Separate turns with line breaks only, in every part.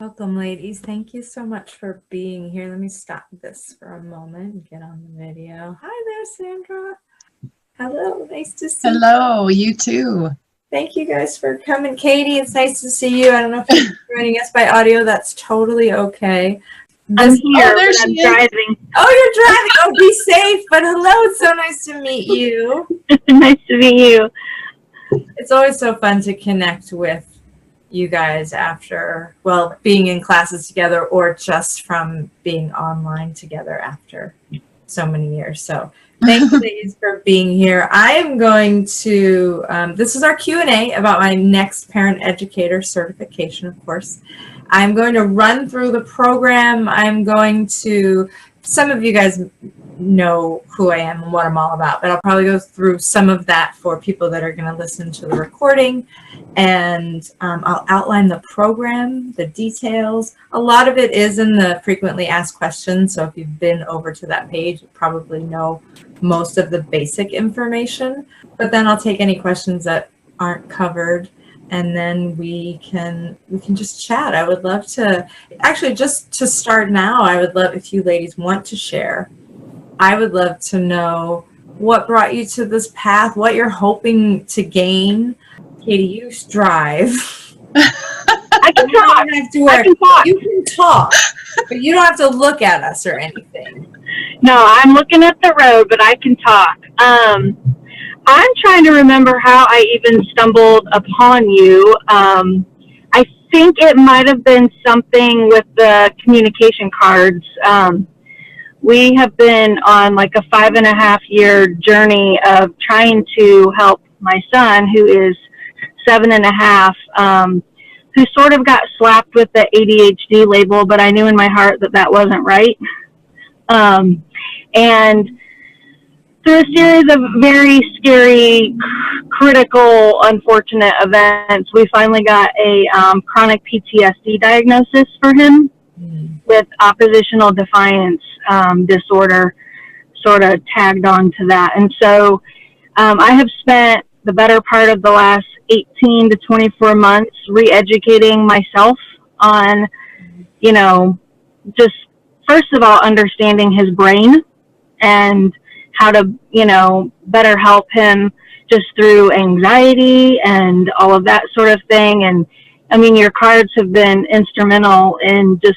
Welcome, ladies. Thank you so much for being here. Let me stop this for a moment and get on the video. Hi there, Sandra. Hello, nice to see you.
Hello, you too.
Thank you guys for coming. Katie, it's nice to see you. I don't know if you're joining us by audio. That's totally okay.
I'm here, but I'm driving.
Oh, you're driving. Oh, be safe. But hello, it's so nice to meet you.
Nice to meet you.
It's always so fun to connect with you guys after, well, being in classes together or just from being online together after so many years. So thank you, ladies, for being here. I am going to, this is our Q&A about my next Parent Educator certification, of course. I'm going to run through the program. I'm going to, some of you guys know who I am and what I'm all about, but I'll probably go through some of that for people that are going to listen to the recording. And I'll outline the program, the details. A lot of it is in the frequently asked questions. So if you've been over to that page, you probably know most of the basic information. But then I'll take any questions that aren't covered, and then we can just chat. I would love to, actually, just to start now, I would love if you ladies want to share. I would love to know what brought you to this path, what you're hoping to gain. Katie, you drive.
I can talk.
I can talk. You can talk, but you don't have to look at us or anything.
No, I'm looking at the road, but I can talk. I'm trying to remember how I even stumbled upon you. I think it might have been something with the communication cards. We have been on like a 5.5-year journey of trying to help my son, who is 7.5, who sort of got slapped with the ADHD label, but I knew in my heart that that wasn't right. And through a series of very scary, critical, unfortunate events, we finally got a chronic PTSD diagnosis for him with oppositional defiance disorder, sort of tagged on to that. And so I have spent the better part of the last 18 to 24 months re-educating myself on, you know, just first of all, understanding his brain and how to, you know, better help him just through anxiety and all of that sort of thing. And I mean, your cards have been instrumental in just,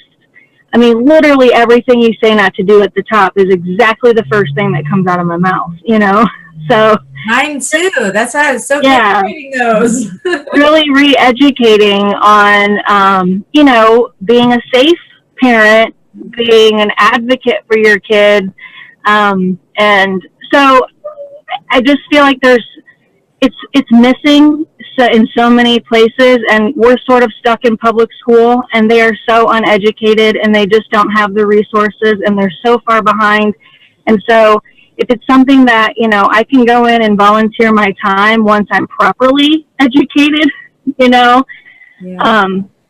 I mean, literally everything you say not to do at the top is exactly the first thing that comes out of my mouth, you know? So
mine too. That's why I was so good reading those.
Really re-educating on, you know, being a safe parent, being an advocate for your kid. And so I just feel like it's missing in so many places, and we're sort of stuck in public school, and they are so uneducated, and they just don't have the resources, and they're so far behind. And so if it's something that, you know, I can go in and volunteer my time once I'm properly educated, you know,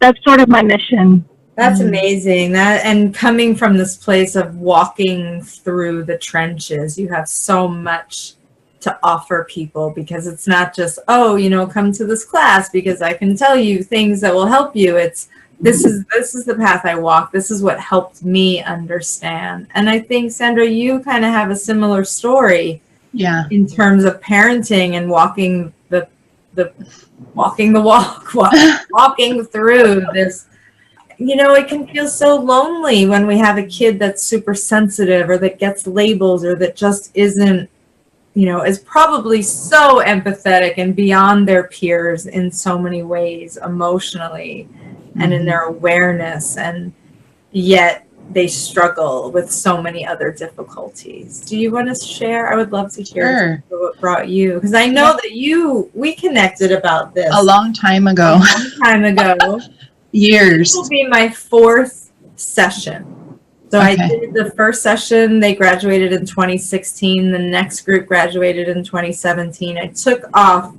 that's sort of my mission.
That's amazing. That, and coming from this place of walking through the trenches, you have so much to offer people, because it's not just, oh, you know, come to this class because I can tell you things that will help you. It's this is the path I walk. This is what helped me understand. And I think, Sandra, you kind of have a similar story. Yeah. In terms of parenting and walking the walk, walking through this. You know, it can feel so lonely when we have a kid that's super sensitive, or that gets labels, or that just isn't, you know, is probably so empathetic and beyond their peers in so many ways, emotionally and in their awareness, and yet they struggle with so many other difficulties. Do you want to share? I would love to hear what brought you, because I know that we connected about this
a long time ago. Years.
This will be my 4th session. So I did the first session. They graduated in 2016. The next group graduated in 2017. I took off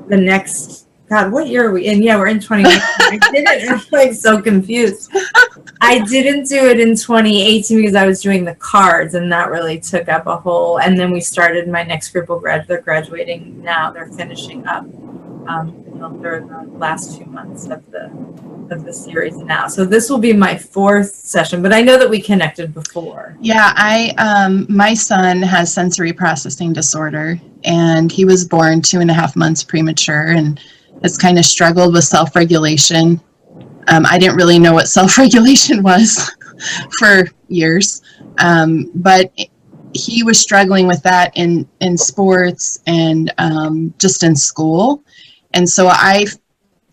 the next, God, what year are we in? Yeah, we're in 2018. I didn't, I'm like so confused. I didn't do it in 2018 because I was doing the cards, and that really took up a whole, and then we started my next group of they're graduating now. They're finishing up well, they're the last 2 months of the series now. So this will be my 4th session, but I know that we connected before.
Yeah, my son has sensory processing disorder, and he was born 2.5 months premature and has kind of struggled with self-regulation. I didn't really know what self-regulation was for years, but he was struggling with that in sports and just in school. And so I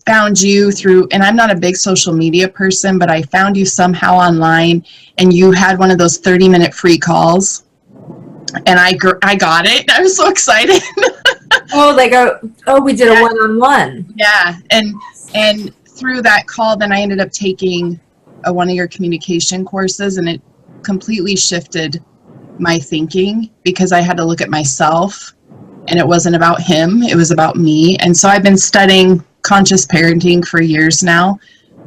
found you through, and I'm not a big social media person, but I found you somehow online, and you had one of those 30-minute free calls, and I got it. I was so excited.
We did a one-on-one.
Yeah, and through that call, then I ended up taking one of your communication courses, and it completely shifted my thinking because I had to look at myself, and it wasn't about him, it was about me. And so I've been studying conscious parenting for years now.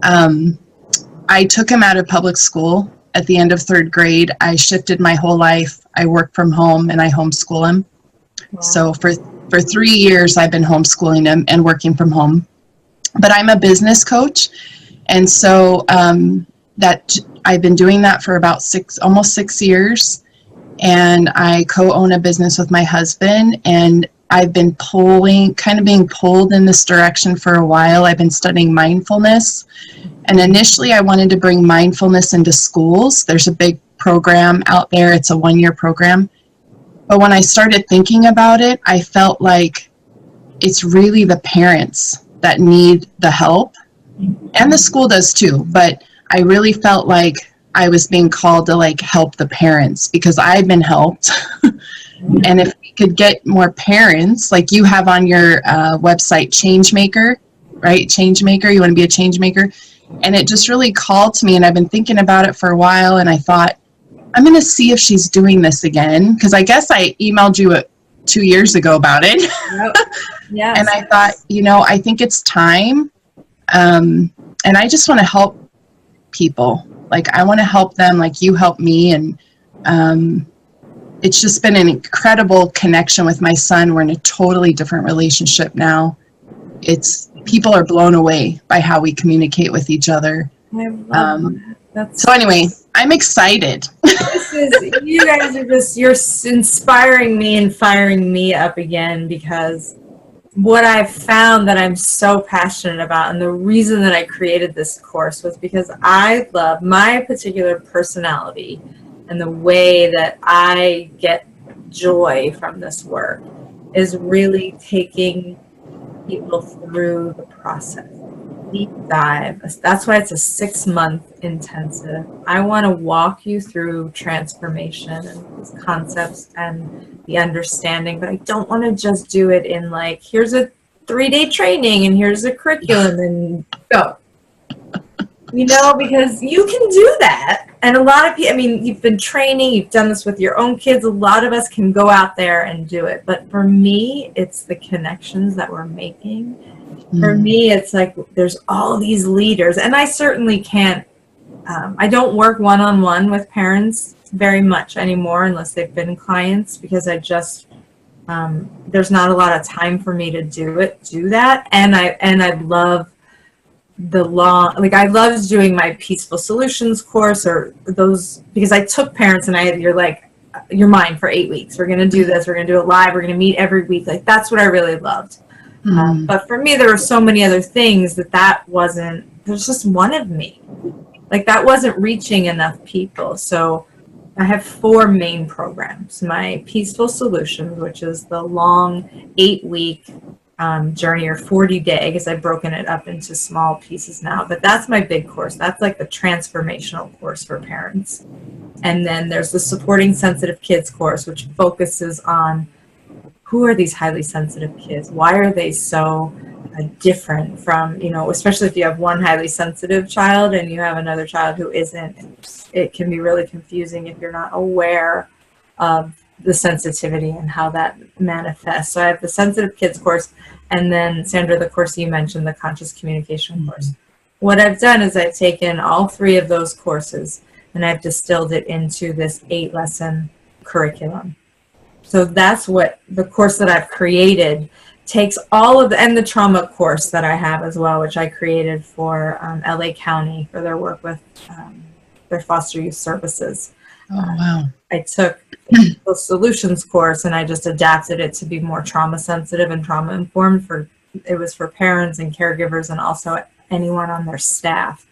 I took him out of public school at the end of 3rd grade. I shifted my whole life. I work from home and I homeschool him. Wow. So for 3 years, I've been homeschooling him and working from home. But I'm a business coach. And so that I've been doing that for about almost 6 years. And I co-own a business with my husband, and I've been being pulled in this direction for a while. I've been studying mindfulness, and initially I wanted to bring mindfulness into schools. There's a big program out there. It's a 1-year program. But when I started thinking about it, I felt like it's really the parents that need the help, and the school does too. But I really felt like I was being called to help the parents because I've been helped. And if we could get more parents, like you have on your website, Changemaker, right? Changemaker, you want to be a change maker. And it just really called to me, and I've been thinking about it for a while, and I thought, I'm going to see if she's doing this again. Because I guess I emailed you 2 years ago about it. Yep. Yes. And I thought, I think it's time. And I just want to help people. I want to help them like you helped me. And it's just been an incredible connection with my son. We're in a totally different relationship now. People are blown away by how we communicate with each other. I love that. So anyway, I'm excited.
You guys are you're inspiring me and firing me up again, because what I've found that I'm so passionate about, and the reason that I created this course was because I love my particular personality and the way that I get joy from this work is really taking people through the process. Deep dive. That's why it's a 6-month intensive. I want to walk you through transformation and these concepts and the understanding, but I don't want to just do it in here's a 3-day training and here's a curriculum and go. Because you can do that. And a lot of people, you've been training, you've done this with your own kids. A lot of us can go out there and do it. But for me, it's the connections that we're making. For me, it's there's all these leaders, and I certainly can't, I don't work one-on-one with parents very much anymore unless they've been clients, because I just, there's not a lot of time for me to do that. And I love I loved doing my Peaceful Solutions course or those, because I took parents and you're mine for 8 weeks. We're going to do this. We're going to do it live. We're going to meet every week. That's what I really loved. But for me, there were so many other things that wasn't, there's just one of me. That wasn't reaching enough people. So I have 4 main programs. My Peaceful Solutions, which is the long 8-week journey, or 40-day, because I've broken it up into small pieces now. But that's my big course. That's the transformational course for parents. And then there's the Supporting Sensitive Kids course, which focuses on who are these highly sensitive kids? Why are they so different from, especially if you have one highly sensitive child and you have another child who isn't. It can be really confusing if you're not aware of the sensitivity and how that manifests. So I have the Sensitive Kids course, and then Sandra, the course you mentioned, the Conscious Communication course. What I've done is I've taken all 3 of those courses and I've distilled it into this 8-lesson curriculum. So that's what the course that I've created takes all of and the trauma course that I have as well, which I created for LA County for their work with their foster youth services.
Oh, wow.
I took the solutions course and I just adapted it to be more trauma sensitive and trauma informed. It was for parents and caregivers and also anyone on their staff.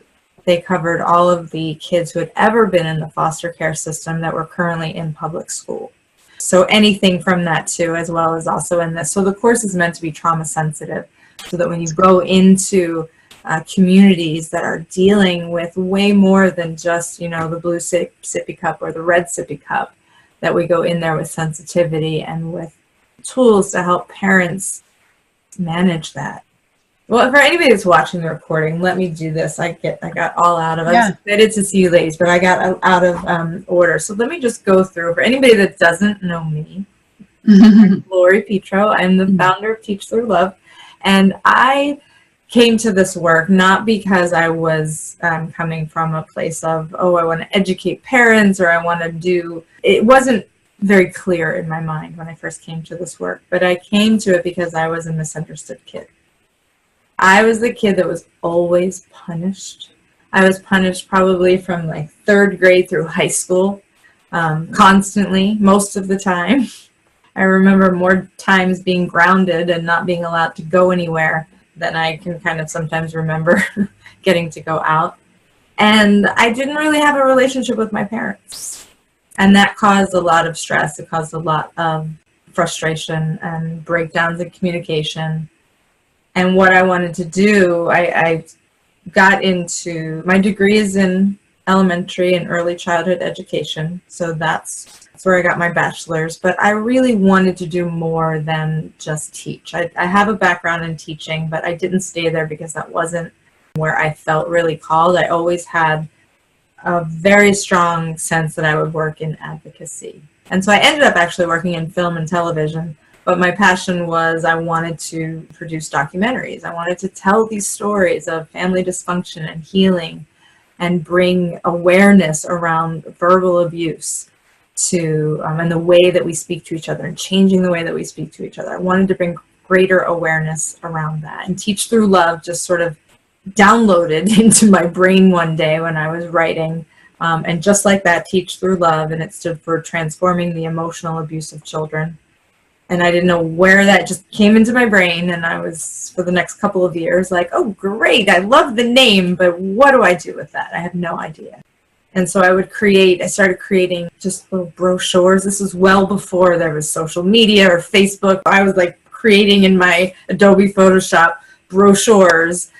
They covered all of the kids who had ever been in the foster care system that were currently in public school. So anything from that too, as well as also in this. So the course is meant to be trauma sensitive so that when you go into communities that are dealing with way more than just, the blue sippy cup or the red sippy cup, that we go in there with sensitivity and with tools to help parents manage that. Well, for anybody that's watching the recording, let me do this. I got all out of it. I was excited to see you ladies, but I got out of order. So let me just go through. For anybody that doesn't know me, I'm Lori Petro. I'm the founder of Teach Through Love. And I came to this work not because I was coming from a place of, I want to educate parents or I want to do, it wasn't very clear in my mind when I first came to this work, but I came to it because I was a misunderstood kid. I was the kid that was always punished. I was punished probably from like 3rd grade through high school, constantly, most of the time. I remember more times being grounded and not being allowed to go anywhere than I can kind of sometimes remember getting to go out. And I didn't really have a relationship with my parents. And that caused a lot of stress. It caused a lot of frustration and breakdowns in communication. And what I wanted to do, I got into, my degree is in elementary and early childhood education. So that's where I got my bachelor's. But I really wanted to do more than just teach. I have a background in teaching, but I didn't stay there because that wasn't where I felt really called. I always had a very strong sense that I would work in advocacy. And so I ended up actually working in film and television. But my passion was I wanted to produce documentaries. I wanted to tell these stories of family dysfunction and healing and bring awareness around verbal abuse to and the way that we speak to each other and changing the way that we speak to each other. I wanted to bring greater awareness around that. And Teach Through Love just sort of downloaded into my brain one day when I was writing. And just like that, Teach Through Love, and it stood for Transforming the Emotional Abuse of Children. And I didn't know where that just came into my brain. And I was, for the next couple of years, like, oh, great, I love the name, but what do I do with that? I have no idea. And so I started creating just little brochures. This was well before there was social media or Facebook. I was like creating in my Adobe Photoshop brochures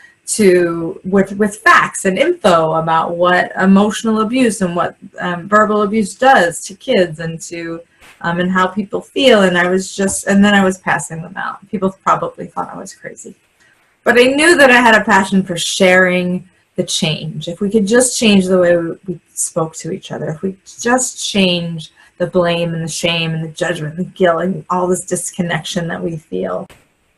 with facts and info about what emotional abuse and what verbal abuse does to kids and to and how people feel. And then I was passing them out. People probably thought I was crazy. But I knew that I had a passion for sharing the change. If we could just change the way we spoke to each other, if we just change the blame and the shame and the judgment and the guilt and all this disconnection that we feel,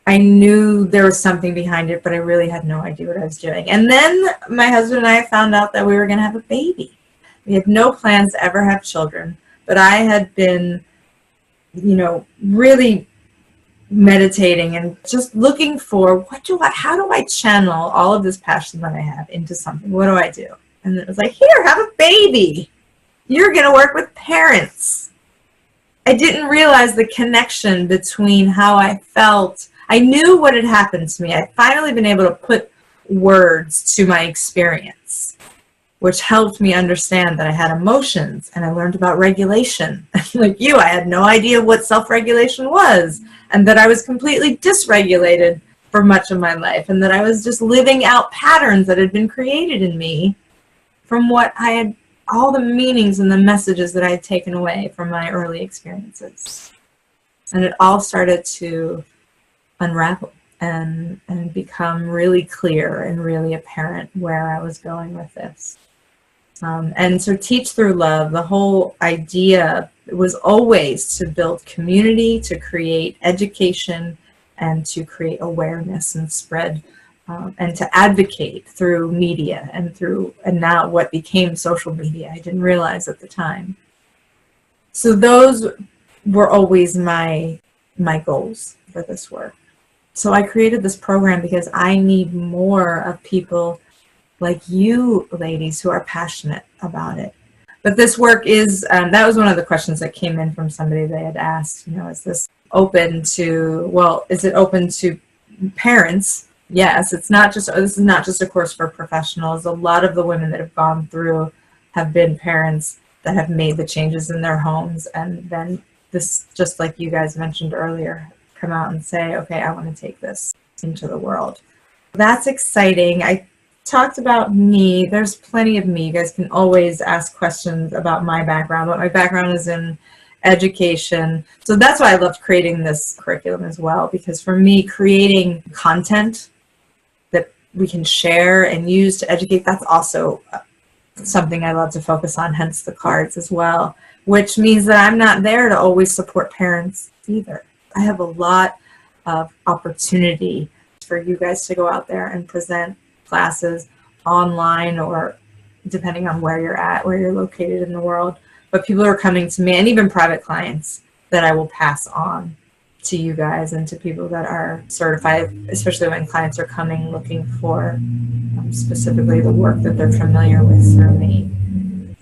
I knew there was something behind it, but I really had no idea what I was doing. And then my husband and I found out that we were going to have a baby. We had no plans to ever have children, but I had been really meditating and just looking for how do I channel all of this passion that I have into something? What do I do? And it was like, here, have a baby. You're going to work with parents. I didn't realize the connection between how I felt. I knew what had happened to me. I'd finally been able to put words to my experience, which helped me understand that I had emotions, and I learned about regulation. Like you, I had no idea what self-regulation was, and that I was completely dysregulated for much of my life, and that I was just living out patterns that had been created in me from what I had, all the meanings and the messages that I had taken away from my early experiences. And it all started to unravel and become really clear and really apparent where I was going with this. And so Teach Through Love, the whole idea was always to build community, to create education, and to create awareness and spread, and to advocate through media and now what became social media. I didn't realize at the time. So those were always my goals for this work. So I created this program because I need more of people like you ladies who are passionate about it. But this work is, that was one of the questions that came in from somebody. They had asked, is this open to, is it open to parents? Yes, this is not just a course for professionals. A lot of the women that have gone through have been parents that have made the changes in their homes, and then this, just like you guys mentioned earlier, come out and say, okay, I want to take this into the world. That's exciting. I talked about me. There's plenty of me. You guys can always ask questions about my background, but my background is in education. So that's why I loved creating this curriculum as well, because for me, creating content that we can share and use to educate, that's also something I love to focus on, hence the cards as well, which means that I'm not there to always support parents either. I have a lot of opportunity for you guys to go out there and present classes online, or depending on where you're at, where you're located in the world. But people are coming to me, and even private clients that I will pass on to you guys and to people that are certified, especially when clients are coming looking for specifically the work that they're familiar with through me.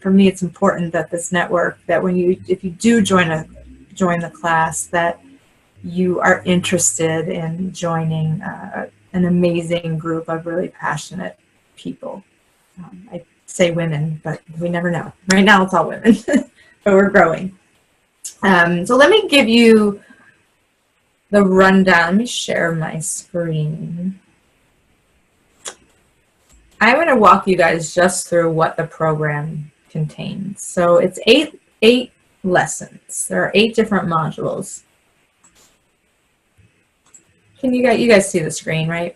For me, it's important that this network, that if you do join the class, that you are interested in joining an amazing group of really passionate people. I say women, but we never know. Right now it's all women, but we're growing. So let me give you the rundown. Let me share my screen. I'm going to walk you guys just through what the program contains. So it's eight lessons. There are 8 different modules. Can you guys see the screen, right?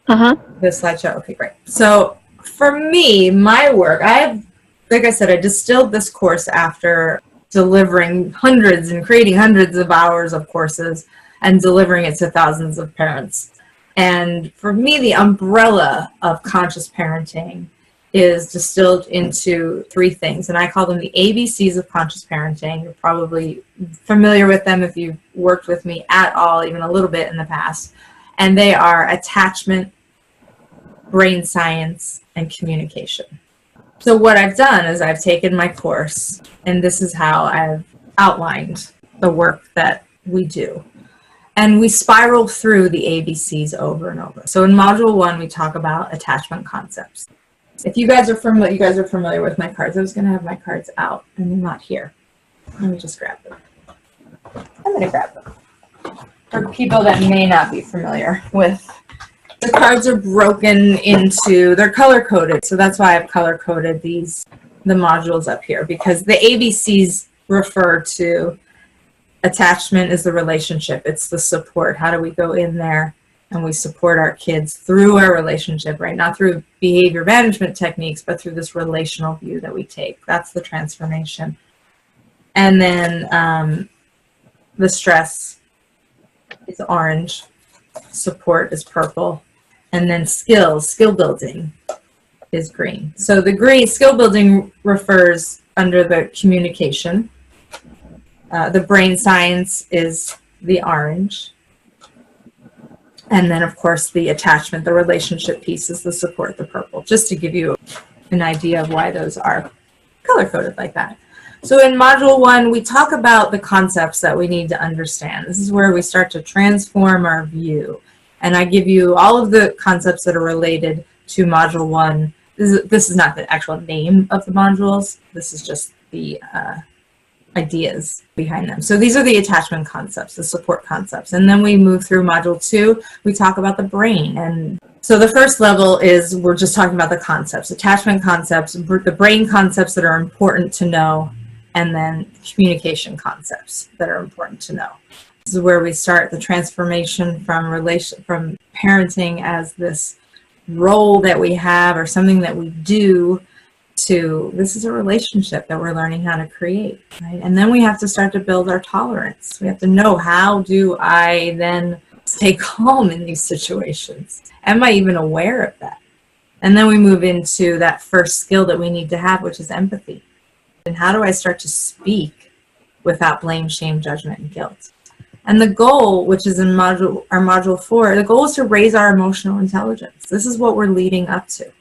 The slideshow. Okay, great. So for me, my work, like I said, I distilled this course after delivering hundreds and creating hundreds of hours of courses and delivering it to thousands of parents. And for me, the umbrella of conscious parenting is distilled into 3 things, and I call them the ABCs of conscious parenting. You're probably familiar with them if you've worked with me at all, even a little bit in the past. And they are attachment, brain science, and communication. So what I've done is I've taken my course, and this is how I've outlined the work that we do. And we spiral through the ABCs over and over. So in Module 1, we talk about attachment concepts. If you guys are familiar with my cards, I was going to have my cards out, and they're not here. Let me just grab them. I'm going to grab them. For people that may not be familiar with, the cards are broken into, they're color-coded, so that's why I've color-coded the modules up here, because the ABCs refer to attachment is the relationship, it's the support. How do we go in there and we support our kids through our relationship, right? Not through behavior management techniques, but through this relational view that we take. That's the transformation. And then the stress is orange, support is purple, and then skill building is green. So the green skill building refers under the communication. The brain science is the orange. And then, of course, the attachment, the relationship piece is the support, the purple, just to give you an idea of why those are color-coded like that. So in Module 1, we talk about the concepts that we need to understand. This is where we start to transform our view. And I give you all of the concepts that are related to Module 1. This is not the actual name of the modules. This is just the ideas behind them. So these are the attachment concepts, the support concepts. And then we move through Module 2, we talk about the brain. And so the first level is, we're just talking about the concepts, attachment concepts, the brain concepts that are important to know, and then communication concepts that are important to know. This is where we start the transformation from parenting as this role that we have or something that we do, to this is a relationship that we're learning how to create, right? And then we have to start to build our tolerance. We have to know, how do I then stay calm in these situations? Am I even aware of that? And then we move into that first skill that we need to have, which is empathy. And how do I start to speak without blame, shame, judgment, and guilt? And the goal, which is in module 4, the goal is to raise our emotional intelligence. This is what we're leading up to.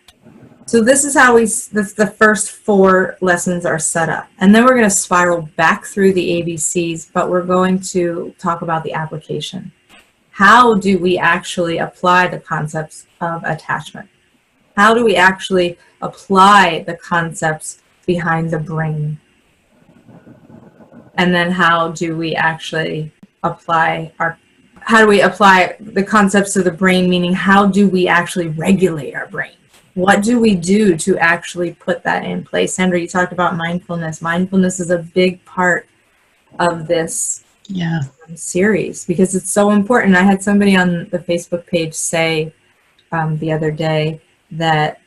So this is how the first 4 lessons are set up. And then we're going to spiral back through the ABCs, but we're going to talk about the application. How do we actually apply the concepts of attachment? How do we actually apply the concepts behind the brain? And then how do we actually apply the concepts of the brain, meaning how do we actually regulate our brain? What do we do to actually put that in place? Sandra, you talked about mindfulness. Mindfulness is a big part of this series because it's so important. I had somebody on the Facebook page say the other day that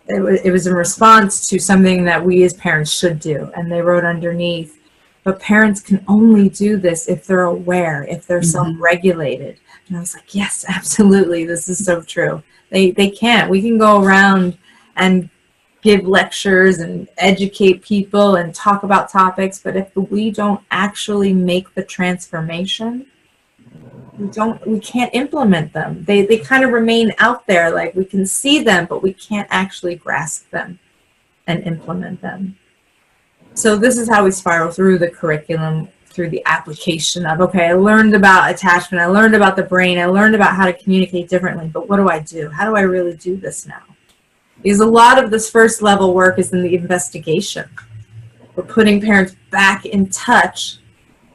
it was in response to something that we as parents should do. And they wrote underneath, but parents can only do this if they're aware, if they're self-regulated. And I was like, yes, absolutely. This is so true. They can't. We can go around and give lectures and educate people and talk about topics, but if we don't actually make the transformation, we can't implement them. They kind of remain out there, like we can see them, but we can't actually grasp them and implement them. So this is how we spiral through the curriculum, through the application of, okay, I learned about attachment, I learned about the brain, I learned about how to communicate differently, but what do I do? How do I really do this now? Because a lot of this first level work is in the investigation. We're putting parents back in touch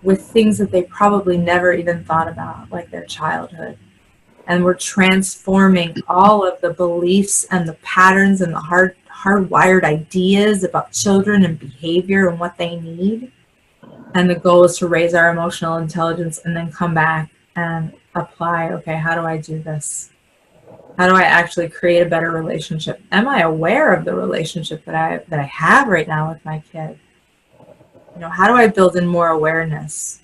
with things that they probably never even thought about, like their childhood. And we're transforming all of the beliefs and the patterns and the hardwired ideas about children and behavior and what they need. And the goal is to raise our emotional intelligence and then come back and apply, okay, how do I do this? How do I actually create a better relationship? Am I aware of the relationship that I have right now with my kid? You know, how do I build in more awareness?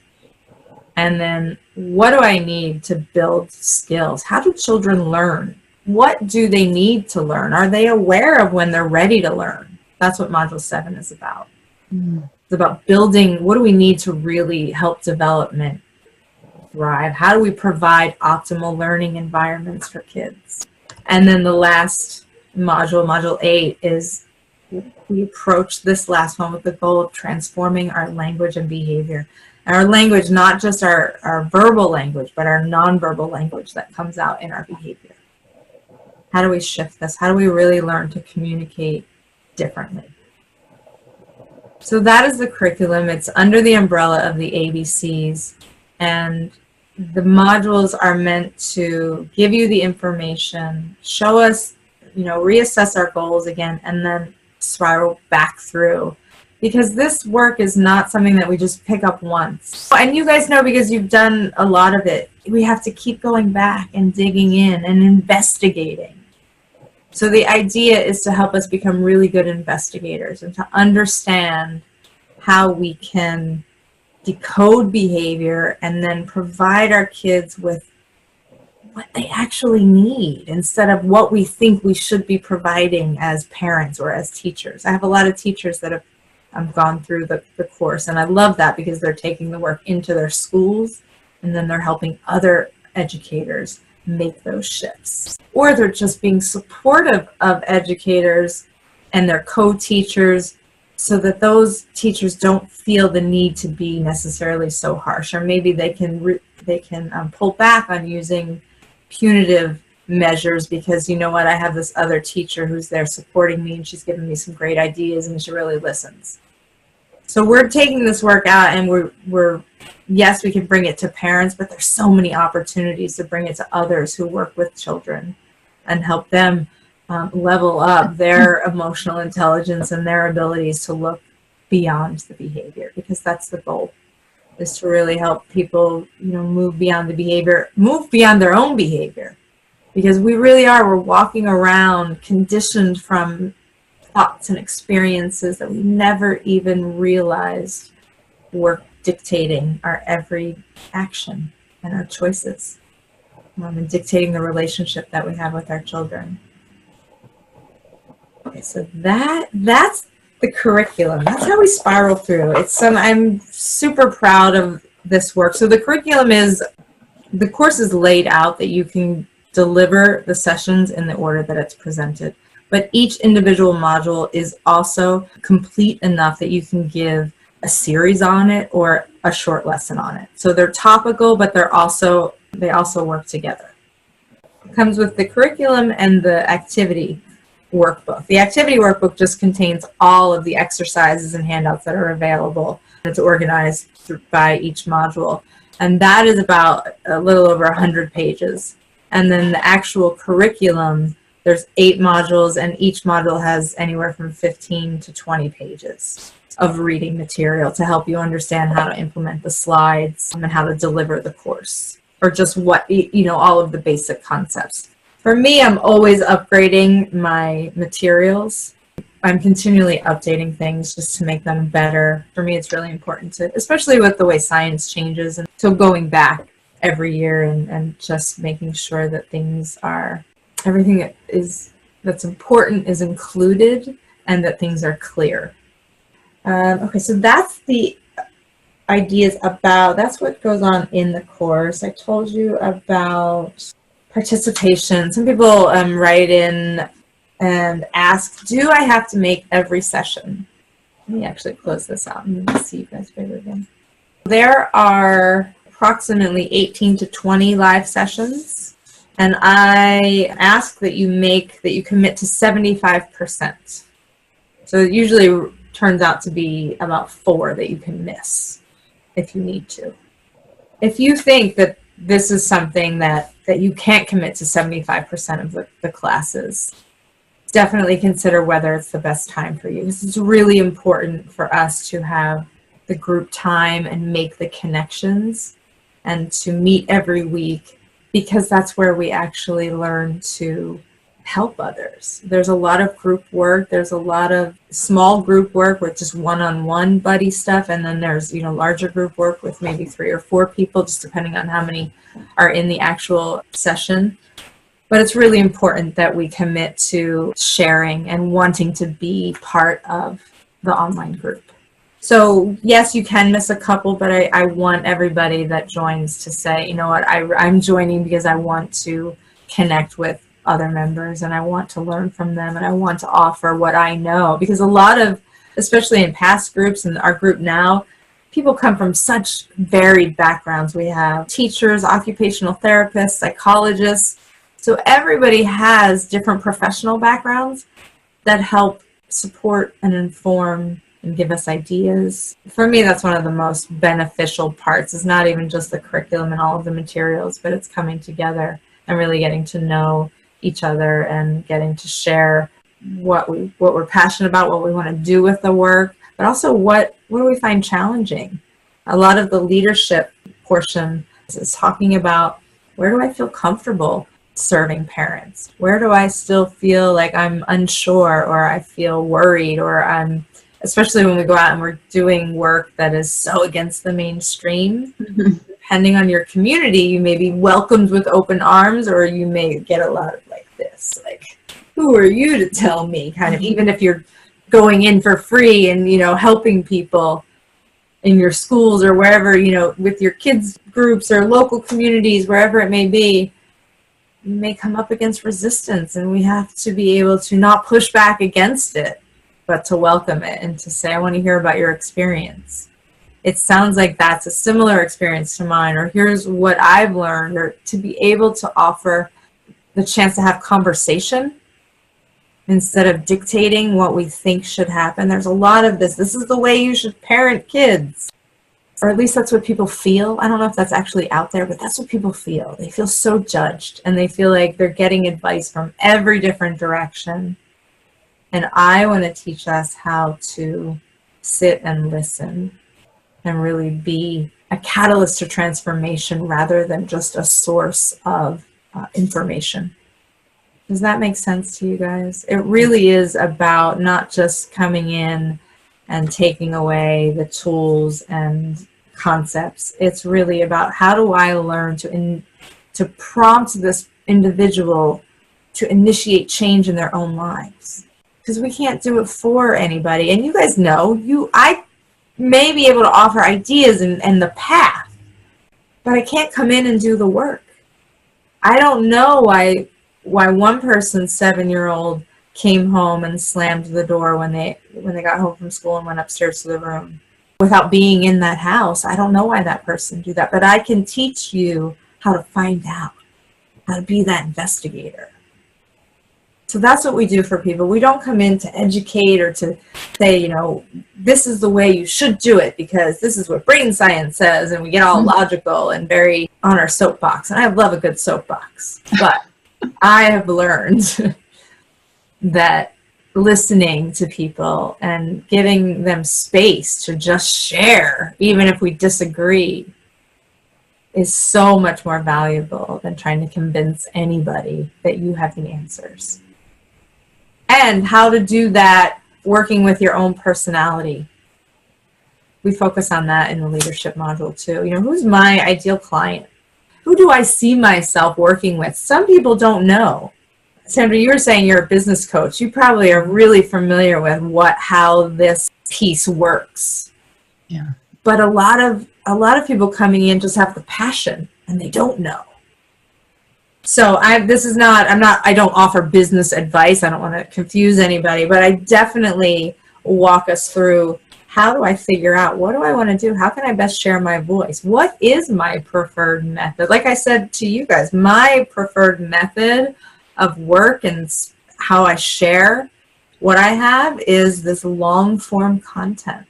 And then what do I need to build skills? How do children learn? What do they need to learn? Are they aware of when they're ready to learn? That's what Module 7 is about. It's about building, what do we need to really help development thrive? How do we provide optimal learning environments for kids? And then the last module, Module 8, is we approach this last one with the goal of transforming our language and behavior. And our language, not just our verbal language, but our nonverbal language that comes out in our behavior. How do we shift this? How do we really learn to communicate differently? So that is the curriculum. It's under the umbrella of the ABCs, and the modules are meant to give you the information, show us, reassess our goals again, and then spiral back through. Because this work is not something that we just pick up once. And you guys know, because you've done a lot of it, we have to keep going back and digging in and investigating. So the idea is to help us become really good investigators and to understand how we can decode behavior and then provide our kids with what they actually need instead of what we think we should be providing as parents or as teachers. I have a lot of teachers that have gone through the course, and I love that because they're taking the work into their schools and then they're helping other educators make those shifts. Or they're just being supportive of educators and their co-teachers so that those teachers don't feel the need to be necessarily so harsh, or maybe they can pull back on using punitive measures because, you know what, I have this other teacher who's there supporting me and she's giving me some great ideas and she really listens. So we're taking this work out, and we're yes, we can bring it to parents, but there's so many opportunities to bring it to others who work with children and help them level up their emotional intelligence and their abilities to look beyond the behavior, because that's the goal, is to really help people, move beyond the behavior, move beyond their own behavior, because we're walking around conditioned from thoughts and experiences that we never even realized were dictating our every action and our choices, and dictating the relationship that we have with our children. Okay, so that's the curriculum. That's how we spiral through. I'm super proud of this works. So the course is laid out that you can deliver the sessions in the order that it's presented. But each individual module is also complete enough that you can give a series on it or a short lesson on it. So they're topical, but they also work together. It comes with the curriculum and the activity workbook. The activity workbook just contains all of the exercises and handouts that are available. It's organized by each module. And that is about a little over 100 pages. And then the actual curriculum, there's 8 modules, and each module has anywhere from 15 to 20 pages of reading material to help you understand how to implement the slides and how to deliver the course, or just what, all of the basic concepts. For me, I'm always upgrading my materials. I'm continually updating things just to make them better. For me, it's really important to, especially with the way science changes, and so going back every year and just making sure that everything that's important is included and that things are clear. Okay, so that's the ideas that's what goes on in the course. I told you about participation. Some people write in and ask, do I have to make every session? Let me actually close this out and see you guys better again. There are approximately 18 to 20 live sessions, and I ask that you commit to 75%. So it usually turns out to be about 4 that you can miss if you need to. If you think that this is something that you can't commit to 75% of the classes, definitely consider whether it's the best time for you. This is really important for us to have the group time and make the connections and to meet every week, because that's where we actually learn to help others. There's a lot of group work. There's a lot of small group work with just one-on-one buddy stuff. And then there's, larger group work with maybe 3 or 4 people, just depending on how many are in the actual session. But it's really important that we commit to sharing and wanting to be part of the online group. So yes, you can miss a couple, but I want everybody that joins to say, you know what, I'm joining because I want to connect with other members and I want to learn from them and I want to offer what I know. Because a lot of, especially in past groups and our group now, people come from such varied backgrounds. We have teachers, occupational therapists, psychologists. So everybody has different professional backgrounds that help support and inform and give us ideas. For me, that's one of the most beneficial parts. It's not even just the curriculum and all of the materials, but it's coming together and really getting to know each other and getting to share what we're passionate about, what we want to do with the work, but also what do we find challenging. A lot of the leadership portion is talking about, where do I feel comfortable serving parents? Where do I still feel like I'm unsure, or I feel worried, or especially when we go out and we're doing work that is so against the mainstream. Depending on your community, you may be welcomed with open arms, or you may get a lot of like this, like, who are you to tell me, kind of, even if you're going in for free and, helping people in your schools or wherever, with your kids groups or local communities, wherever it may be, you may come up against resistance, and we have to be able to not push back against it, but to welcome it and to say, I want to hear about your experience. It sounds like that's a similar experience to mine, or here's what I've learned, or to be able to offer the chance to have conversation instead of dictating what we think should happen. There's a lot of this is the way you should parent kids, or at least that's what people feel. I don't know if that's actually out there, but that's what people feel. They feel so judged, and they feel like they're getting advice from every different direction. And I want to teach us how to sit and listen and really be a catalyst to transformation rather than just a source of information. Does that make sense to you guys? It really is about not just coming in and taking away the tools and concepts. It's really about, how do I learn to prompt this individual to initiate change in their own lives? Because we can't do it for anybody. And you guys know, I may be able to offer ideas and the path, but I can't come in and do the work. I don't know why one person's 7-year-old came home and slammed the door when they got home from school and went upstairs to the room without being in that house. I don't know why that person do that, but I can teach you how to find out, how to be that investigator. So that's what we do for people. We don't come in to educate or to say, you know, this is the way you should do it because this is what brain science says, and we get all logical and very on our soapbox. And I love a good soapbox, but I have learned that listening to people and giving them space to just share, even if we disagree, is so much more valuable than trying to convince anybody that you have the answers. And how to do that working with your own personality. We focus on that in the leadership module too. You know, who's my ideal client? Who do I see myself working with? Some people don't know. Sandra, you were saying you're a business coach. You probably are really familiar with how this piece works.
Yeah.
But a lot of people coming in just have the passion and they don't know. So I don't offer business advice. I don't want to confuse anybody, but I definitely walk us through, how do I figure out, what do I want to do? How can I best share my voice? What is my preferred method? Like I said to you guys, my preferred method of work and how I share what I have is this long form content.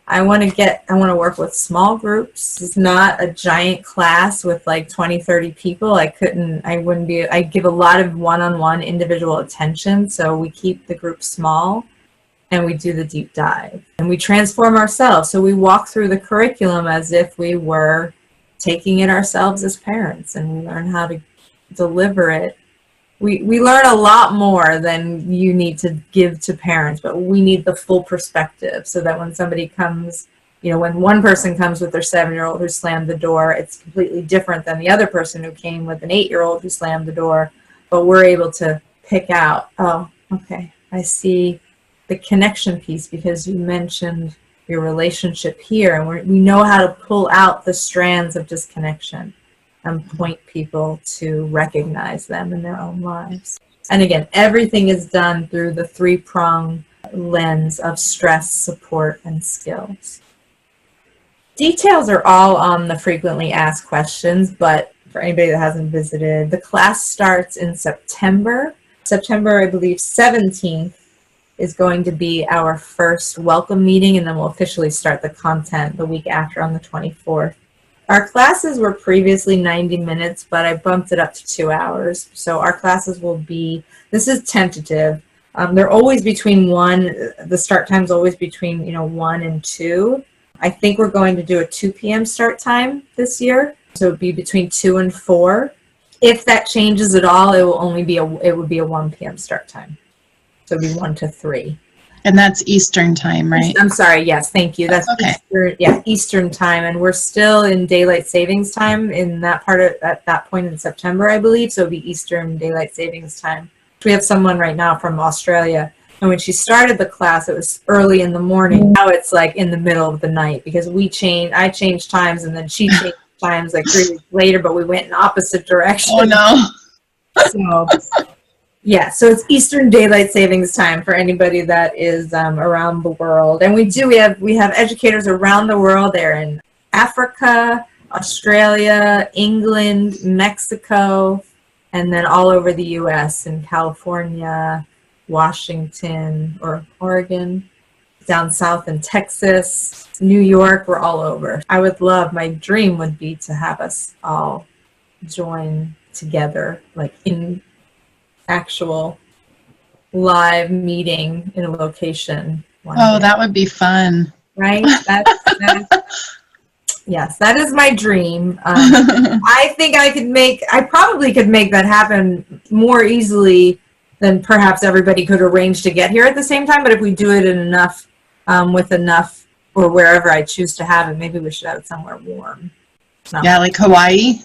I want to work with small groups. It's not a giant class with like 20, 30 people. I give a lot of one-on-one individual attention. So we keep the group small and we do the deep dive and we transform ourselves. So we walk through the curriculum as if we were taking it ourselves as parents, and we learn how to deliver it. We learn a lot more than you need to give to parents, but we need the full perspective so that when somebody comes, you know, when one person comes with their 7-year-old who slammed the door, it's completely different than the other person who came with an 8-year-old who slammed the door. But we're able to pick out, oh, okay, I see the connection piece because you mentioned your relationship here, and we know how to pull out the strands of disconnection and point people to recognize them in their own lives. And again, everything is done through the 3-prong lens of stress, support, and skills. Details are all on the frequently asked questions, but for anybody that hasn't visited, the class starts in September. September, I believe, 17th is going to be our first welcome meeting, and then we'll officially start the content the week after on the 24th. Our classes were previously 90 minutes, but I bumped it up to 2 hours. So our classes will be, this is tentative. They're always between the start time's always between 1 and 2. I think we're going to do a 2 p.m. start time this year. So it would be between 2 and 4. If that changes at all, it would be a 1 p.m. start time. So it would be 1 to 3.
And that's Eastern time, right?
I'm sorry. Yes, thank you. That's okay. Eastern time, and we're still in daylight savings time in that part at that point in September, I believe. So it'll be Eastern daylight savings time. We have someone right now from Australia, and when she started the class, it was early in the morning. Now it's like in the middle of the night because I changed times, and then she changed times like 3 weeks later, but we went in opposite directions.
Oh no!
So it's Eastern Daylight Savings Time for anybody that is around the world. And we have educators around the world. They're in Africa, Australia, England, Mexico, and then all over the U.S. in California, Washington, or Oregon, down south in Texas, New York. We're all over. My dream would be to have us all join together, like in actual live meeting in a location.
That would be fun.
Right? Yes, that is my dream. I think I probably could make that happen more easily than perhaps everybody could arrange to get here at the same time. But if we do it in enough, with enough, or wherever I choose to have it, maybe we should have it somewhere warm.
Yeah, like Hawaii.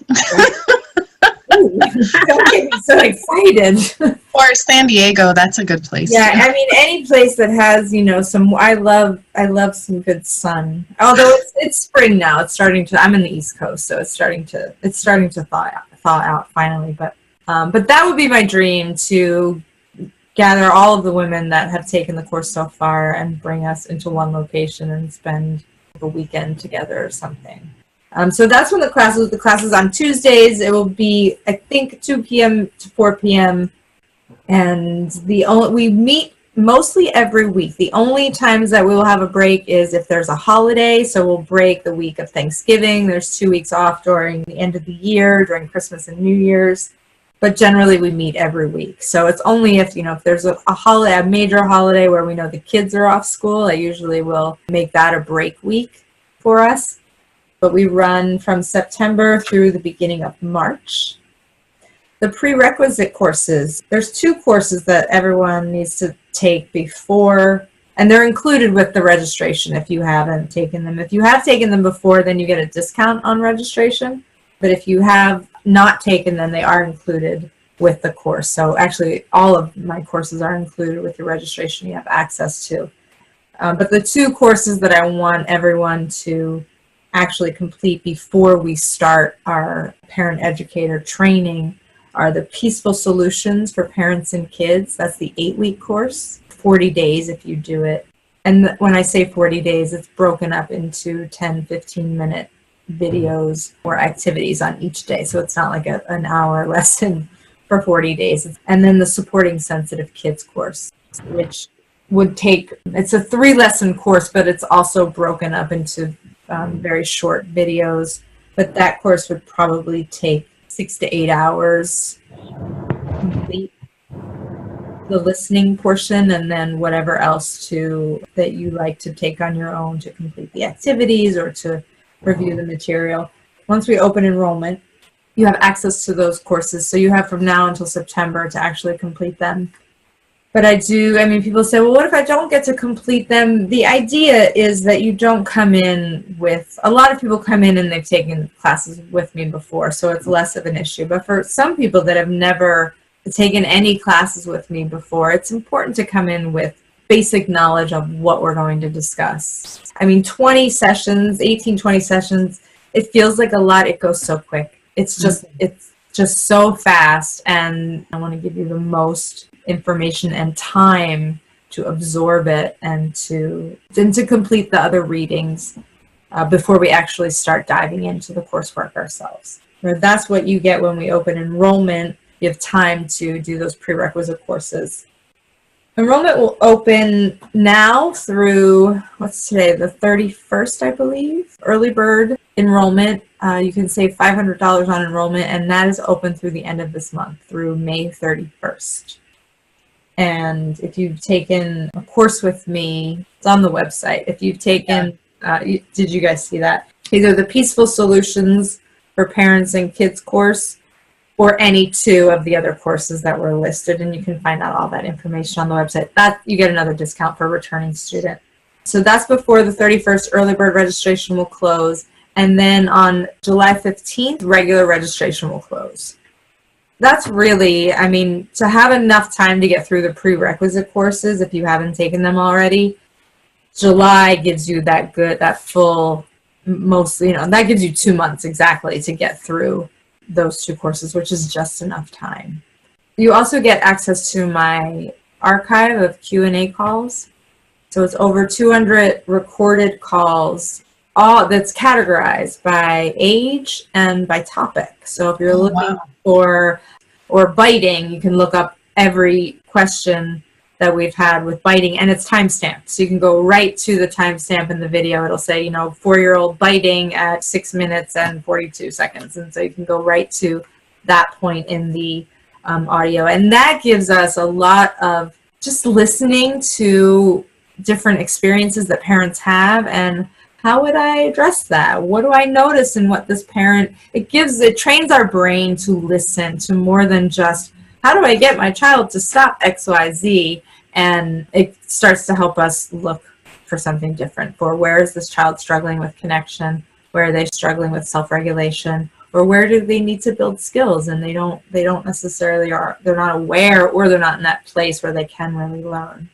Don't get me so excited.
Or San Diego, that's a good place.
Yeah,
too.
I mean any place that has, some I love some good sun. Although it's spring now. It's starting to I'm in the East Coast, so it's starting to thaw out finally, but that would be my dream, to gather all of the women that have taken the course so far and bring us into one location and spend a weekend together or something. So that's when the classes on Tuesdays. It will be, I think, 2 p.m. to 4 p.m. And we meet mostly every week. The only times that we will have a break is if there's a holiday. So we'll break the week of Thanksgiving. There's 2 weeks off during the end of the year, during Christmas and New Year's. But generally we meet every week. So it's only if there's a holiday, a major holiday where we know the kids are off school, I usually will make that a break week for us. But we run from September through the beginning of March. The prerequisite courses, there's 2 courses that everyone needs to take before, and they're included with the registration if you haven't taken them. If you have taken them before, then you get a discount on registration. But if you have not taken them, they are included with the course. So actually all of my courses are included with your registration you have access to. But the 2 courses that I want everyone to actually complete before we start our Parent Educator training are the Peaceful Solutions for Parents and Kids. That's the 8-week course, 40 days if you do it. And when I say 40 days, it's broken up into 10, 15-minute videos or activities on each day. So it's not like an hour lesson for 40 days. And then the Supporting Sensitive Kids course, which would take, it's a 3-lesson course, but it's also broken up into very short videos. But that course would probably take 6 to 8 hours complete the listening portion, and then whatever else that you like to take on your own to complete the activities or to review the material. Once we open enrollment, you have access to those courses. So you have from now until September to actually complete them. But people say, well, what if I don't get to complete them? The idea is that you don't come in with, a lot of people come in and they've taken classes with me before, so it's less of an issue. But for some people that have never taken any classes with me before, it's important to come in with basic knowledge of what we're going to discuss. 20 sessions, 18, 20 sessions, it feels like a lot. It goes so quick. It's just so fast, and I want to give you the most information and time to absorb it and to complete the other readings before we actually start diving into the coursework ourselves. That's what you get when we open enrollment. You have time to do those prerequisite courses. Enrollment will open now through, what's today, the 31st, I believe. Early bird enrollment. You can save $500 on enrollment, and that is open through the end of this month, through May 31st. And if you've taken a course with me, it's on the website. If you've taken, did you guys see that? Either the Peaceful Solutions for Parents and Kids course, or any 2 of the other courses that were listed, and you can find out all that information on the website. That you get another discount for a returning student. So that's before the 31st. Early bird registration will close, and then on July 15th, regular registration will close. That's really, to have enough time to get through the prerequisite courses if you haven't taken them already. July gives you that full, mostly, that gives you 2 months exactly to get through those 2 courses, which is just enough time. You also get access to my archive of Q&A calls. So it's over 200 recorded calls, all that's categorized by age and by topic. So if you're looking for biting, you can look up every question that we've had with biting, and it's timestamped. So you can go right to the timestamp in the video. It'll say, 4-year-old biting at 6 minutes and 42 seconds. And so you can go right to that point in the audio. And that gives us a lot of just listening to different experiences that parents have, and how would I address that? What do I notice in what this parent, it trains our brain to listen to more than just, how do I get my child to stop X, Y, Z? And it starts to help us look for something different, for where is this child struggling with connection? Where are they struggling with self-regulation? or where do they need to build skills and they don't necessarily they're not aware, or they're not in that place where they can really learn.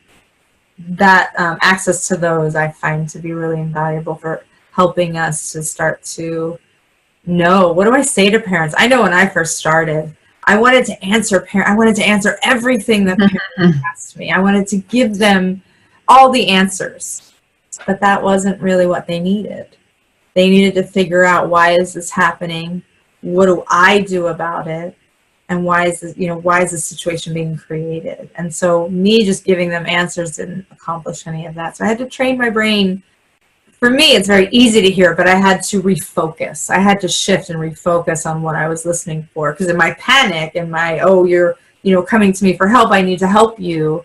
That access to those I find to be really invaluable for helping us to start to know, what do I say to parents? I know when I first started, I wanted to answer everything that parents asked me. I wanted to give them all the answers, but that wasn't really what they needed. They needed to figure out, why is this happening? What do I do about it? And why is the situation being created? And so me just giving them answers didn't accomplish any of that. So I had to train my brain. For me, it's very easy to hear, but I had to refocus. I had to shift and refocus on what I was listening for. Because in my panic and my, you're coming to me for help, I need to help you,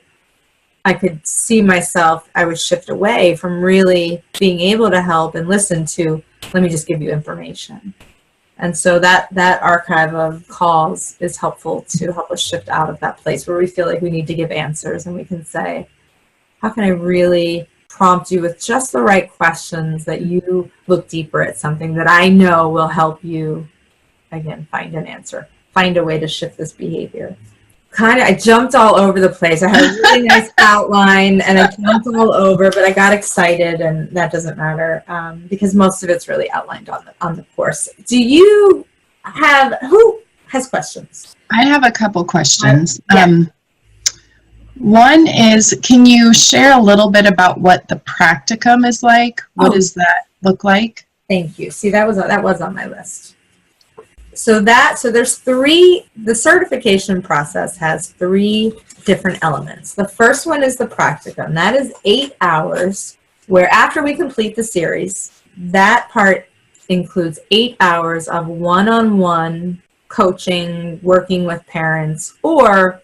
I could see myself, I would shift away from really being able to help and listen to, let me just give you information. And so that archive of calls is helpful to help us shift out of that place where we feel like we need to give answers, and we can say, how can I really prompt you with just the right questions that you look deeper at something that I know will help you, again, find an answer, find a way to shift this behavior. I jumped all over the place. I had a really nice outline and I jumped all over, but I got excited, and that doesn't matter because most of it's really outlined on the course. Who has questions?
I have a couple questions.
Yeah.
One is, can you share a little bit about what the practicum is like? What does that look like?
Thank you. See, that was on my list. So there's the certification process has 3 different elements. The first one is the practicum. That is 8 hours, where after we complete the series, that part includes 8 hours of one-on-one coaching, working with parents, or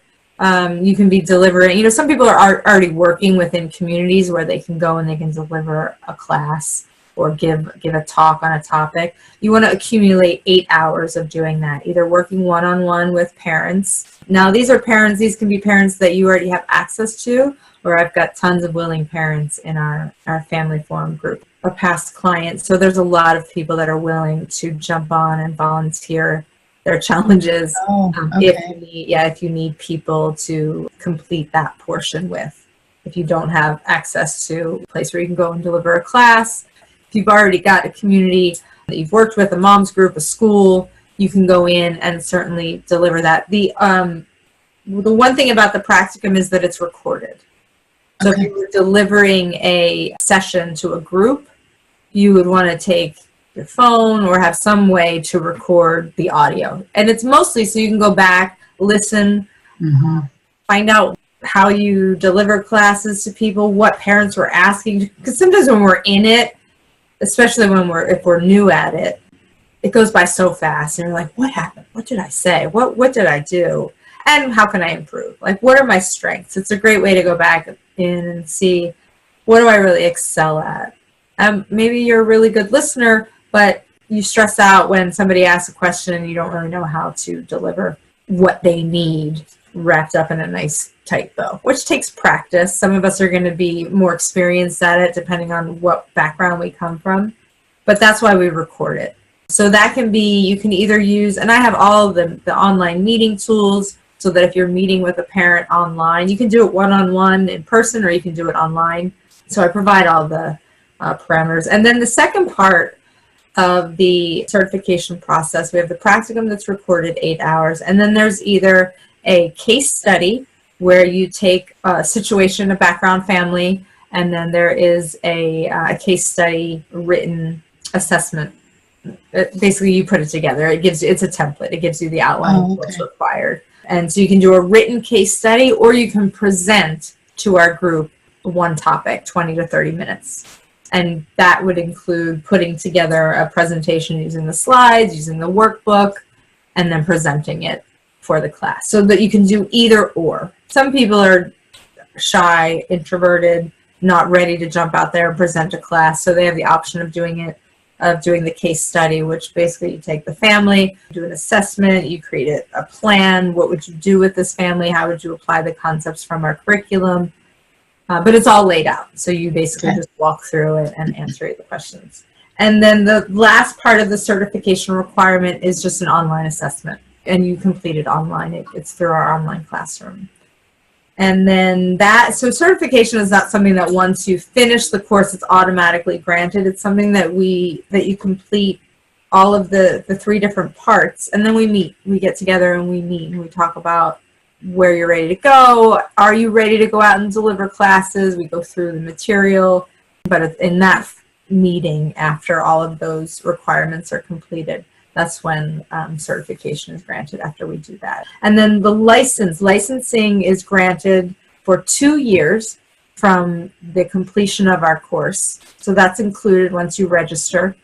you can be delivering, some people are already working within communities where they can go and they can deliver a class or give a talk on a topic. You want to accumulate 8 hours of doing that, either working one-on-one with parents. Now, these can be parents that you already have access to, or I've got tons of willing parents in our family forum group, or past clients. So there's a lot of people that are willing to jump on and volunteer their challenges if you need people to complete that portion with. If you don't have access to a place where you can go and deliver a class, if you've already got a community that you've worked with, a mom's group, a school, you can go in and certainly deliver that. The one thing about the practicum is that it's recorded. So if you were delivering a session to a group, you would want to take your phone or have some way to record the audio. And it's mostly so you can go back, listen, find out how you deliver classes to people, what parents were asking. Because sometimes when we're in it, especially if we're new at it, it goes by so fast, and you're like, what happened? What did I say? What did I do? And how can I improve? Like, what are my strengths? It's a great way to go back in and see, what do I really excel at? Maybe you're a really good listener, but you stress out when somebody asks a question and you don't really know how to deliver what they need wrapped up in a nice tight bow, which takes practice. Some of us are going to be more experienced at it depending on what background we come from, but that's why we record it. So that can be, you can either use, and I have all of the online meeting tools, so that if you're meeting with a parent online, you can do it one-on-one in person, or you can do it online. So I provide all the parameters. And then the second part of the certification process, we have the practicum that's recorded 8 hours, and then there's either a case study where you take a situation, a background family, and then there is a case study written assessment. Basically, you put it together. It's a template. It gives you the outline of what's required. And so you can do a written case study, or you can present to our group one topic, 20 to 30 minutes. And that would include putting together a presentation using the slides, using the workbook, and then presenting it for the class, so that you can do either or. Some people are shy, introverted, not ready to jump out there and present a class, so they have the option of doing the case study, which basically you take the family, do an assessment, you create a plan. What would you do with this family? How would you apply the concepts from our curriculum? But it's all laid out. So you basically just walk through it and answer the questions. And then the last part of the certification requirement is just an online assessment, and you complete it online. It's through our online classroom. And then so certification is not something that once you finish the course, it's automatically granted. It's something that you complete all of the 3 different parts, and then we get together and we meet and we talk about where you're ready to go. Are you ready to go out and deliver classes? We go through the material, but in that meeting, after all of those requirements are completed, that's when certification is granted, after we do that. And then the licensing is granted for 2 years from the completion of our course. So that's included once you register.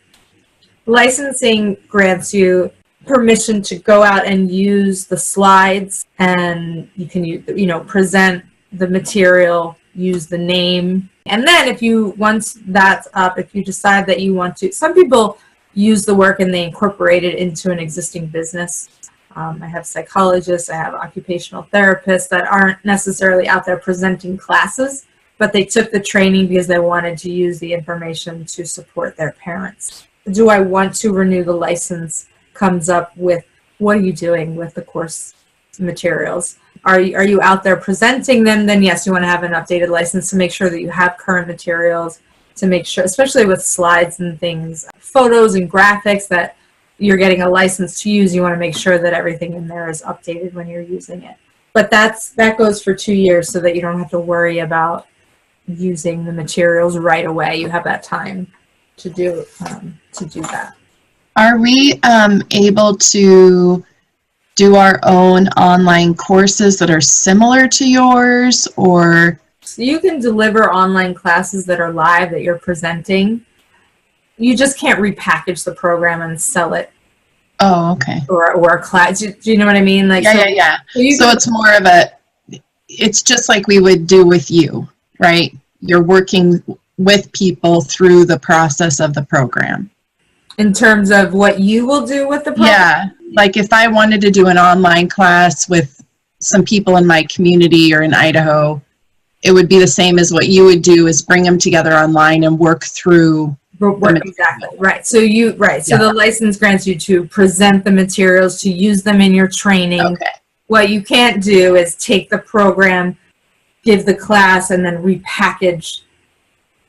Licensing grants you permission to go out and use the slides, and you can present the material, use the name. And then once that's up, if you decide that you want to, some people use the work and they incorporate it into an existing business. I have psychologists, I have occupational therapists that aren't necessarily out there presenting classes, but they took the training because they wanted to use the information to support their parents. Do I want to renew the license comes up with, what are you doing with the course materials? Are you out there presenting them? Then yes, you want to have an updated license to make sure that you have current materials, to make sure, especially with slides and things, photos and graphics that you're getting a license to use. You want to make sure that everything in there is updated when you're using it. But that goes for 2 years, so that you don't have to worry about using the materials right away. You have that time to do that.
Are we able to do our own online courses that are similar to yours, or?
So you can deliver online classes that are live that you're presenting. You just can't repackage the program and sell it.
Oh, okay.
Or a class. Do you know what I mean? Like,
yeah. So it's more of it's just like we would do with you, right? You're working with people through the process of the program.
In terms of what you will do with the program?
Yeah. Like if I wanted to do an online class with some people in my community or in Idaho, it would be the same as what you would do, is bring them together online and work through.
Exactly. Right. So the license grants you to present the materials, to use them in your training.
Okay.
What you can't do is take the program, give the class, and then repackage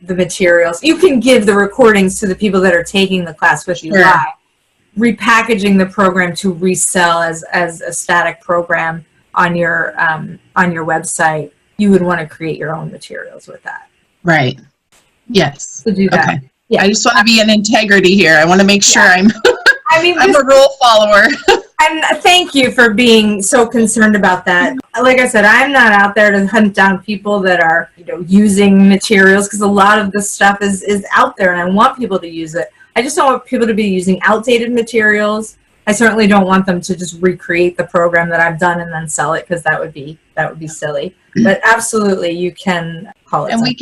the materials. You can give the recordings to the people that are taking the class with you live. Repackaging the program to resell as a static program on your website, you would want to create your own materials with that.
Right. Yes.
To do that.
Okay.
Yeah.
I just want to be in integrity here. I want to make sure I'm
I'm
a rule follower.
And thank you for being so concerned about that. Like I said, I'm not out there to hunt down people that are, using materials, because a lot of this stuff is out there and I want people to use it. I just don't want people to be using outdated materials. I certainly don't want them to just recreate the program that I've done and then sell it, because that would be silly. But absolutely, you can call it.
And we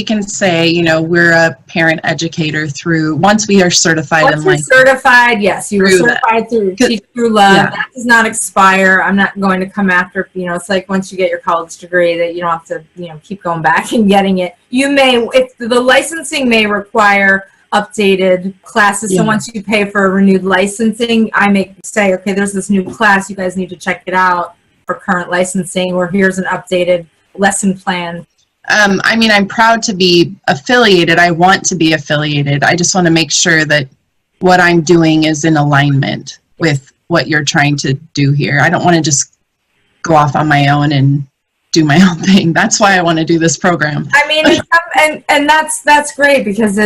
can say, we're a parent educator through, once we are certified.
Once you're certified, yes, you were certified through Teach Through Love. Yeah. That does not expire. I'm not going to come after, it's like once you get your college degree that you don't have to, keep going back and getting it. You may, if the licensing may require updated classes. So once you pay for a renewed licensing, I may say, okay, there's this new class, you guys need to check it out for current licensing, or here's an updated lesson plan.
I'm proud to be affiliated. I want to be affiliated. I just want to make sure that what I'm doing is in alignment with what you're trying to do here. I don't want to just go off on my own and do my own thing. That's why I want to do this program.
And that's great, because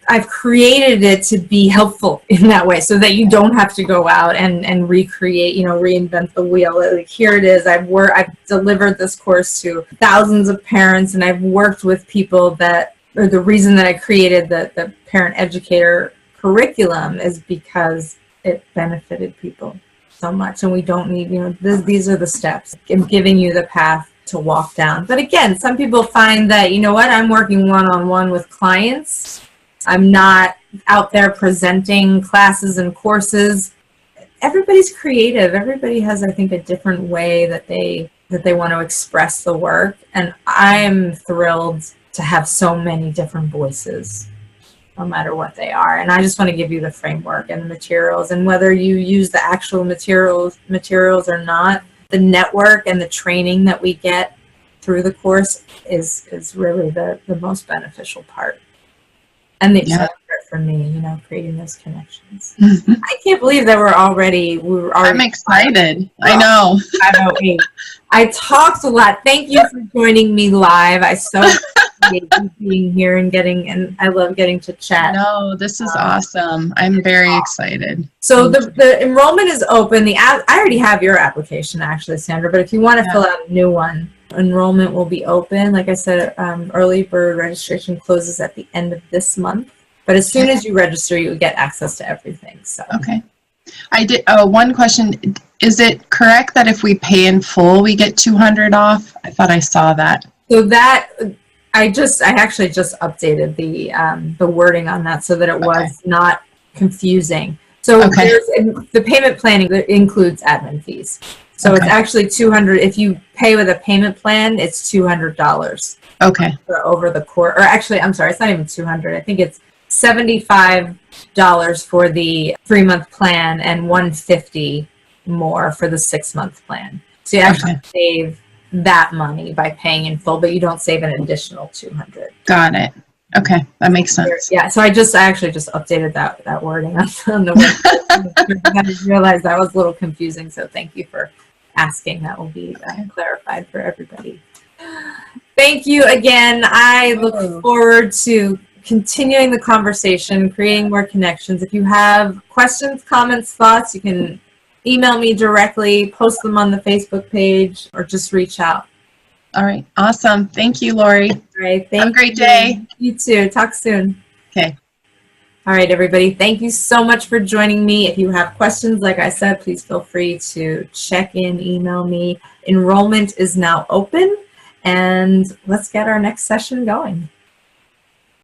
I've created it to be helpful in that way, so that you don't have to go out and recreate, reinvent the wheel. Like, here it is. I've delivered this course to thousands of parents, and I've worked with people the reason that I created the Parent Educator curriculum is because it benefited people so much, and we don't need, these are the steps. I'm giving you the path to walk down. But again, some people find that, I'm working one-on-one with clients. I'm not out there presenting classes and courses. Everybody's creative. Everybody has, I think, a different way that they want to express the work. And I am thrilled to have so many different voices no matter what they are. And I just want to give you the framework and the materials, and whether you use the actual materials or not, the network and the training that we get through the course is really the most beneficial part. And the exciting part for me, you know, creating those connections. I can't believe that we're already
I'm excited. I know.
5:08. I talked a lot. Thank you for joining me live. I so appreciate you being here and I love getting to chat.
No, this is awesome. I'm very excited.
So the enrollment is open. I already have your application actually, Sandra, but if you want to fill out a new one, enrollment will be open. Like I said, early bird registration closes at the end of this month. But as soon as you register, you get access to everything. So
okay. I did one question. Is it correct that if we pay in full, we get $200 off? I thought I saw that.
So that I actually just updated the wording on that so that it was not confusing. So the payment plan includes admin fees. So it's actually $200. If you pay with a payment plan, it's $200.
Okay.
For over the course, or actually, I'm sorry, it's not even $200. I think it's $75 for the 3-month plan and $150 more for the 6-month plan. So you actually save that money by paying in full, but you don't save an additional $200.
Got it. Okay, that makes sense.
Yeah, so I actually just updated that wording on the website. I realized that was a little confusing, so thank you for asking. That will be clarified for everybody. Thank you again. I look forward to continuing the conversation, creating more connections. If you have questions, comments, thoughts, you can email me directly, post them on the Facebook page, or just reach out.
All right. Awesome. Thank you, Lori.
Great.
Have a great day.
You too. Talk soon.
Okay.
All right, everybody. Thank you so much for joining me. If you have questions, like I said, please feel free to check in, email me. Enrollment is now open, and let's get our next session going.